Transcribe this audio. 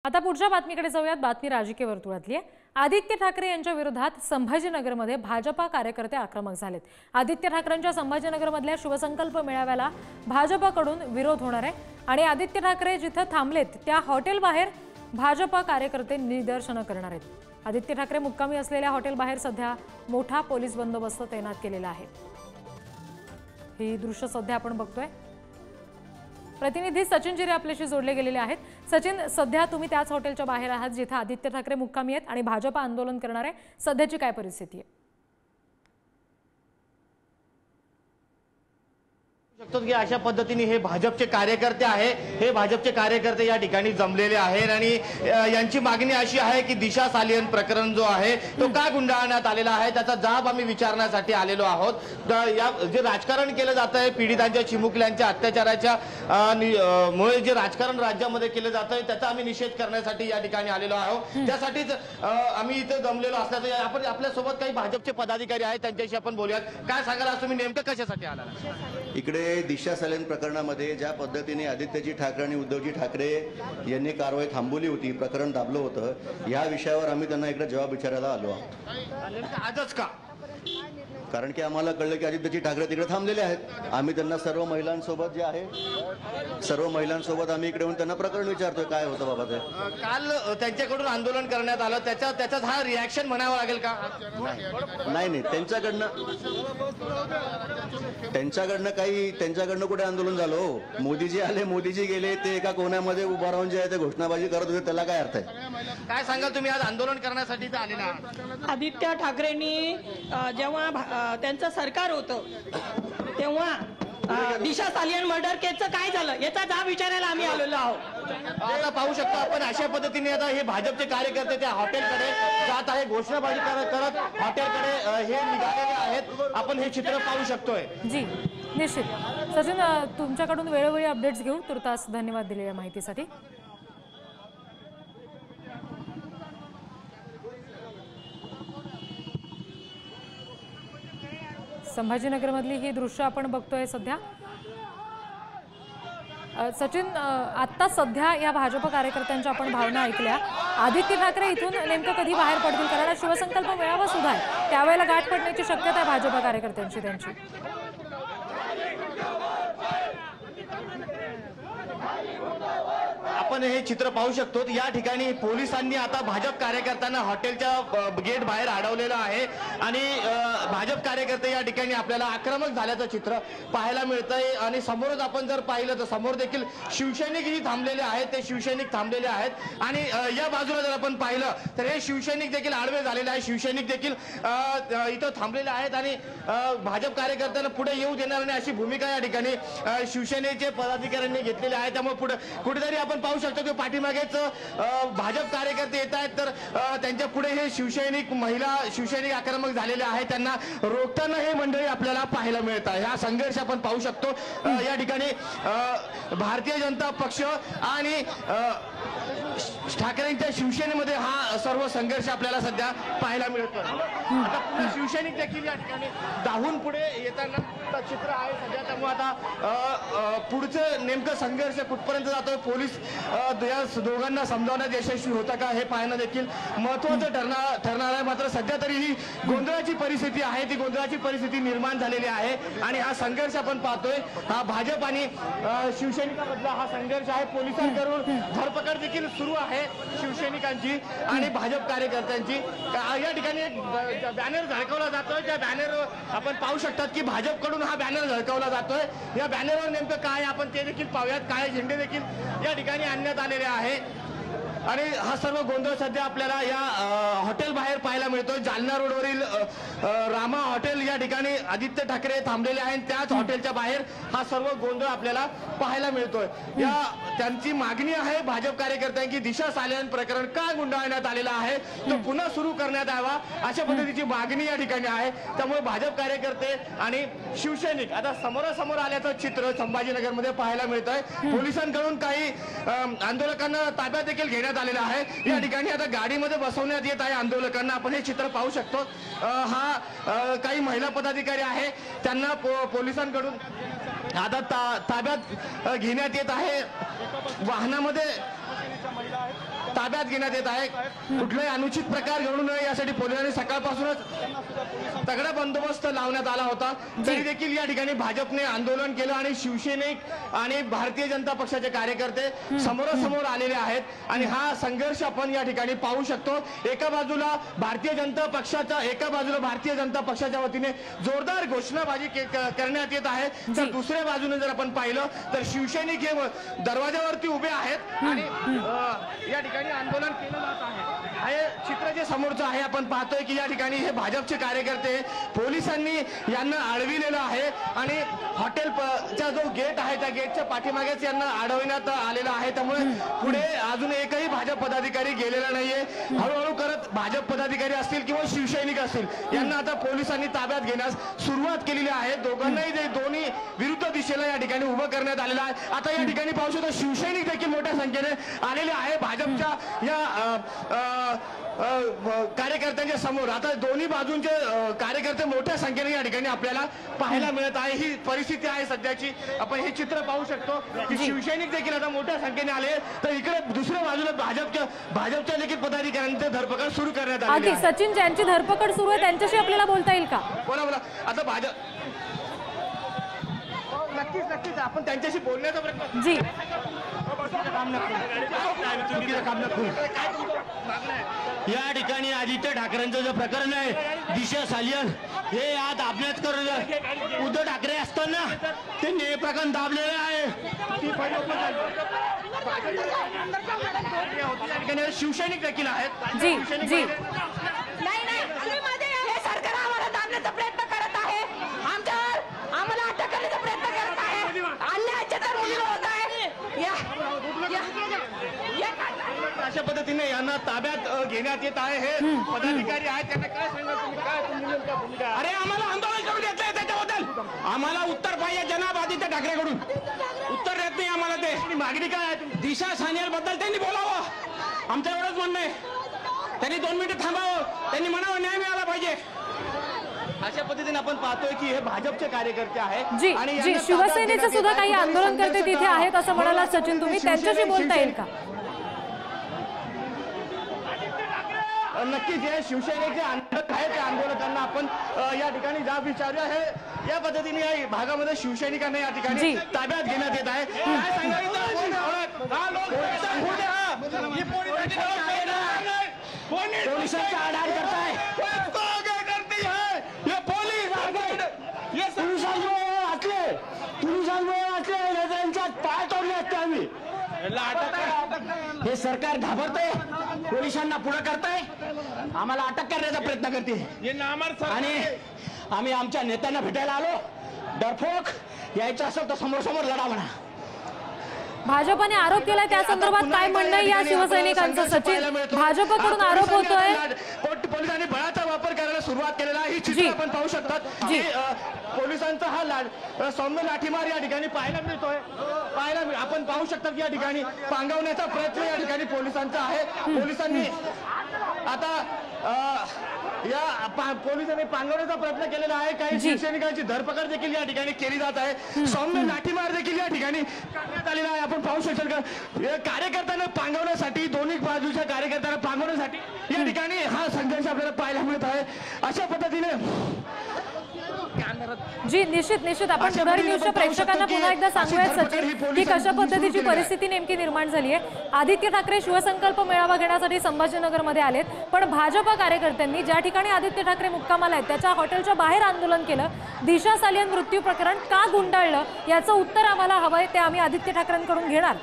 आता पुढच्या बातमीकडे जाऊयात। बातमी राजकीय वर्तुळातली आहे। आदित्य ठाकरे यांच्या विरोधात संभाजीनगरमध्ये भाजपा कार्यकर्ते आक्रमक झालेत। आदित्य ठाकरेंच्या संभाजीनगरमधल्या शिवसंकल्प मेळाव्याला भाजपकडून विरोध होणार आहे आणि आदित्य ठाकरे जिथे थांबलेत त्या हॉटेल बाहेर भाजपा कार्यकर्ते निदर्शनं करणार आहेत। आदित्य ठाकरे मुक्कामी असलेल्या हॉटेल बाहेर सध्या मोठा पोलीस बंदोबस्त तैनात केलेला आहे। ही दृश्य सध्या आपण बघतोय। प्रतिनिधी सचिन जिरे आपल्याशी जोडले गेलेले आहेत। सचिन, सध्या तुम्ही त्याच हॉटेलच्या बाहेर आहात जिथे आदित्य ठाकरे मुक्कामी आहेत आणि भाजपा आंदोलन करणार आहे। सध्याची काय परिस्थिती आहे? की अशा पद्धतीने हे भाजपचे कार्यकर्ते आहे, हे भाजपचे कार्यकर्ते या ठिकाणी जमलेले आहेत आणि यांची मागणी अशी आहे की दिशा सालियन प्रकरण जो आहे तो का गुंडाळण्यात आलेला आहे त्याचा जाब आम्ही विचारण्यासाठी आलेलो आहोत। या जे राजकारण केलं जात आहे पीडितांच्या चिमुकल्यांच्या अत्याचाराच्या मुळे जे राजकारण राज्यामध्ये केलं जात आहे त्याचा आम्ही निषेध करण्यासाठी या ठिकाणी आलेलो आहोत। त्यासाठीच आम्ही इथे जमलेलो असल्याचं आपण आपल्या सोबत काही भाजपचे पदाधिकारी आहेत त्यांच्याशी आपण बोलूयात। काय सांगाल आज तुम्ही नेमकं कशासाठी आला? इकडे दिशा सालियन प्रकरणामध्ये ज्या पद्धतीने आदित्यजी ठाकरे आणि उद्धवजी ठाकरे यांनी कारवाई थांबवली होती, प्रकरण दाबलं होतं, या विषयावर आम्ही त्यांना इकडे जबाब विचारायला आलो आहोत। आजच का? कारण की आम्हाला कळलं की आदित्यजी ठाकरे तिकडे थांबलेले आहेत। आम्ही त्यांना सर्व महिलांसोबत जे आहे सर्व महिलांसोबत आम्ही इकडे येऊन त्यांना प्रकरण विचारतोय काय होतं बाबा ते। काल त्यांच्याकडून आंदोलन करण्यात आलं, त्याचाच हा रिॲक्शन म्हणावा लागेल का? नाही, त्यांच्याकडनं कुठे आंदोलन झालं? मोदीजी आले, मोदीजी गेले, ते एका कोण्यामध्ये उभा राहून जे आहे ते घोषणाबाजी करत होते, त्याला काय अर्थ आहे? काय सांगाल तुम्ही आज आंदोलन करण्यासाठी आलेला आहात? आदित्य ठाकरेंनी जेव्हा त्यांचं सरकार होतं तेव्हा दिशा सालियन मर्डर केसचं काय झालं याचा जाब विचारायला आम्ही आलेलो आहोत। आता पाहू शकतो आपण अशा पद्धतीने आता हे भाजपचे कार्यकर्ते त्या हॉटेलकडे जात आहे, घोषणाबाजी करत हॉटेलकडे हे निघालेले आहेत। आपण हे चित्र पाहू शकतोय। जी निश्चित सचिन, तुमच्याकडून वेळोवेळी अपडेट्स घेऊ। तुर्तास धन्यवाद दिलेल्या माहितीसाठी। संभाजीनगरमधली ही दृश्य आपण बघतोय सध्या। सचिन, आता सध्या या भाजप कार्यकर्त्यांच्या आपण भावना ऐकल्या। आदित्य ठाकरे इथून नेमकं कधी बाहेर पडतील? कारण शिवसंकल्प मेळावा सुद्धा आहे, त्यावेळेला गाठ पडण्याची शक्यता आहे भाजप कार्यकर्त्यांची त्यांची। आपण हे चित्र पाहू शकतो। या ठिकाणी पोलिसांनी आता भाजप कार्यकर्त्यांना हॉटेलच्या गेट बाहेर अडवलेलं आहे आणि भाजप कार्यकर्ते या ठिकाणी आपल्याला आक्रमक झाल्याचं चित्र पाहायला मिळतंय। आणि समोरच आपण जर पाहिलं तर समोर देखील शिवसैनिकही थांबलेले आहेत, ते शिवसैनिक थांबलेले आहेत आणि या बाजूला जर आपण पाहिलं तर हे शिवसैनिक देखील आडवे झालेले आहेत, शिवसैनिक देखील इथं थांबलेले आहेत आणि भाजप कार्यकर्त्यांना पुढे येऊ देणार नाही अशी भूमिका या ठिकाणी शिवसेनेचे पदाधिकाऱ्यांनी घेतलेली आहे। त्यामुळे पुढे कुठेतरी आपण पाहू शकतो की पाठीमागेच भाजप कार्यकर्ते येत आहेत, तर त्यांच्या पुढे हे शिवसैनिक महिला शिवसैनिक आक्रमक झालेले आहेत, त्यांना रोखताना हे मंडळी आपल्याला पाहायला मिळत आहे। हा संघर्ष आपण पाहू शकतो या ठिकाणी भारतीय जनता पक्ष आणि ठाकरेंच्या शिवसेनेमध्ये हा सर्व संघर्ष आपल्याला सध्या पाहायला मिळतो। आता शिवसैनिक देखील या ठिकाणी धावून पुढे येताना चित्र आहे सध्या। त्यामुळे आता पुढचं नेमकं संघर्ष कुठपर्यंत जातोय, पोलीस या दोघांना समजावण्यात यशस्वी होता का हे पाहणं देखील महत्वाचं ठरणार आहे। मात्र सध्या तरी ही गोंधळाची परिस्थिती आहे, ती गोंधळाची परिस्थिती निर्माण झालेली आहे आणि हा संघर्ष आपण पाहतोय, हा भाजप आणि शिवसैनिकांमधला हा संघर्ष आहे। पोलिसांकडून धरपकड देखील सुरू आहे शिवसैनिकांची आणि भाजप कार्यकर्त्यांची। या ठिकाणी एक बॅनर झळकवला जातोय, त्या बॅनर आपण पाहू शकतात की भाजपकडून हा बॅनर झळकवला जातोय। या बॅनरवर नेमकं काय आपण ते देखील पाहूयात। काळे झेंडे देखील या ठिकाणी आणण्यात आलेले आहे आणि हा सर्व गोंधळ सध्या आपल्याला या हॉटेल बाहेर पाहायला मिळतोय। जालना रोडवरील रामा हॉटेल या ठिकाणी आदित्य ठाकरे थांबलेले आहेत, त्याच हॉटेलच्या बाहेर हा सर्व गोंधळ आपल्याला पाहायला मिळतोय। या त्यांची मागणी आहे भाजप कार्यकर्त्यांची, दिशा सालियन प्रकरण का गुंडाळण्यात आलेला आहे तो पुन्हा सुरू करण्यात यावा अशा पद्धतीची मागणी या ठिकाणी आहे। त्यामुळे भाजप कार्यकर्ते आणि शिवसैनिक आता समोरासमोर आल्याचं चित्र संभाजीनगरमध्ये पाहायला मिळतंय। पोलिसांकडून काही आंदोलकांना ताब्यात देखील घेण्यात आलेला आहे। या ठिकाणी आता गाडीमध्ये बसवण्यात येत आहे आंदोलकांना, आपण हे चित्र पाहू शकतो। हा काही महिला पदाधिकारी आहे, त्यांना पोलिसांकडून आता ताब्यात घेण्यात येत आहे। वाहनामध्ये ताब्यात घेण्यात येत आहे. कुठलाही अनुचित प्रकार घडू नये यासाठी पोलिसांनी सकाळपासूनच तगडा बंदोबस्त लावण्यात आला होता. तरी देखील या ठिकाणी भाजपने आंदोलन केलं आणि शिवसैनिक आणि भारतीय जनता पक्षाचे कार्यकर्ते समोरासमोर आलेले आहेत आणि हा संघर्ष आपण या ठिकाणी पाहू शकतो. एका बाजूला भारतीय जनता पक्षाच्या वतीने जोरदार घोषणाबाजी करण्यात येत आहे, तर दुसऱ्या बाजूने जर आपण पाहिलं तर शिवसैनिक हे दरवाजावरती उभे आहेत आणि या ठिकाणी आंदोलन केलं जात आहे. हे चित्र जे समोरचं आहे आपण पाहतोय की या ठिकाणी हे भाजपचे कार्यकर्ते पोलिसांनी यांना अडविलेलं आहे आणि हॉटेलचा जो गेट आहे त्या गेटच्या पाठीमागेच यांना अडवण्यात आलेलं आहे. त्यामुळे पुढे अजून एकही भाजप पदाधिकारी गेलेला नाहीये. हळूहळू करत भाजप पदाधिकारी असतील किंवा शिवसैनिक असतील यांना आता पोलिसांनी ताब्यात घेण्यास सुरुवात केलेली आहे. दोघांनाही ते दोन्ही विरुद्ध दिशेला या ठिकाणी उभं करण्यात आलेलं आहे. आता या ठिकाणी पाहू शकतो शिवसैनिक देखील मोठ्या संख्येने आलेले आहे भाजपच्या या कार्यकर्त्यांच्या समोर. आता दोन्ही बाजूंचे कार्यकर्ते मोठ्या संख्येने या ठिकाणी आपल्याला पाहायला मिळत आहे. ही परिस्थिती आहे सध्याची. आपण हे चित्र पाहू शकतो की शिवसैनिक देखील आता मोठ्या संख्येने आले, तर इकडे दुसऱ्या बाजूला भाजपच्या देखील पदाधिकाऱ्यांची धरपकड सुरू करण्यात आली आहे. सचिन, ज्यांची धरपकड सुरू आहे त्यांच्याशी आपल्याला बोलता येईल का? बोला आता भाजप नक्कीच आपण त्यांच्याशी बोलण्याचा प्रयत्न जी या ठिकाणी आदित्य ठाकरेंचं जे प्रकरण आहे दिशा सालियन हे आज दाबण्यात करून उद्धव ठाकरे असताना त्यांनी हे प्रकरण दाबलेलं आहे. शिवसैनिक देखील आहेत. जी जी हे सरकार आम्हाला दाबण्याचा प्रयत्न करत आहे, आम्हाला अटक करण्याचा प्रयत्न करत आहे, अन्याय अत्याचार मुलीवर होत आहे. अशा पद्धतीने यांना ताब्यात घेण्यात येत आहे. हे पदाधिकारी आहेत, त्यांना काय सांगा तुम्ही अरे आम्हाला आंदोलन करून घेतलंय त्याच्याबद्दल आम्हाला उत्तर पाहिजे जनाब आदित्य ठाकरेकडून. उत्तर देत नाही आम्हाला. ते मागणी काय आहे? दिशा सानियल बद्दल त्यांनी बोलावं, आमचं एवढंच म्हणणं आहे. त्यांनी 2 मिनिटं थांबावं, त्यांनी म्हणावं न्याय मिळाला पाहिजे. अशा पद्धतीने आपण पाहतोय की हे भाजपचे कार्यकर्ते आहेत. जी शिवसेनेचे सुद्धा काही आंदोलनकर्ते तिथे आहेत असं म्हणाला सचिन तुम्ही, त्यांच्याशी बोलता येईल का? नक्कीच हे शिवसेनेचे आंदोलक आहेत, त्या आंदोलकांना आपण या ठिकाणी जाब विचारूया. हे या पद्धतीने या भागामध्ये शिवसैनिकांना या ठिकाणी ताब्यात घेण्यात येत आहे. काय सांगायचं? पोलिसांचा आधार करताय पाय तोडले असते आम्ही. हे सरकार घाबरतंय, पोलिसांना पुढे करताय, आम्हाला अटक करण्याचा प्रयत्न करते आणि आम्ही आमच्या नेत्यांना भेटायला आलो. डरफोक यायचं असेल तर समोर समोर लढा म्हणा. भाजपने आरोप केलाय त्या संदर्भात काय म्हणणं आहे या शिवसैनिकांचं? सचिन, भाजपकडून आरोप होतोय पोलिसांनी बळाचा वापर करायला सुरुवात केलेला आहे. ही चित्र आपण पाहू शकतात. पोलिसांचा हा सौम्य लाठीमार या ठिकाणी पाहायला मिळतोय. आपण पाहू शकतात की या ठिकाणी पांगवण्याचा प्रयत्न या ठिकाणी पोलिसांचा आहे. पोलिसांनी आता पोलिसांनी पांगवण्याचा प्रयत्न केलेला आहे. काही शिवसैनिकांची धरपकड देखील या ठिकाणी केली जात आहे. सौम्य लाठीमार देखील या ठिकाणी करण्यात आलेला आहे. आपण पाहू शकतो का कार्यकर्त्यांना पांगवण्यासाठी, दोन्ही बाजूच्या कार्यकर्त्यांना पांगवण्यासाठी या ठिकाणी हा संघर्ष आपल्याला पाहायला मिळत आहे. अशा पद्धतीने जी निश्चित आपण पुढारी न्यूजच्या प्रेक्षकांना पुन्हा एकदा सांगूयात सचिन की कशा पद्धतीची परिस्थिती नेमकी निर्माण झाली आहे. आदित्य ठाकरे शिवसंकल्प मेळावा घेण्यासाठी संभाजीनगरमध्ये आलेत, पण भाजपा कार्यकर्त्यांनी ज्या ठिकाणी आदित्य ठाकरे मुक्कामाला आहेत त्याच्या हॉटेलच्या बाहेर आंदोलन केलं. दिशा सालियन मृत्यू प्रकरण का गुंडाळलं याचं उत्तर आम्हाला हवंय, ते आम्ही आदित्य ठाकरेंकडून घेणार.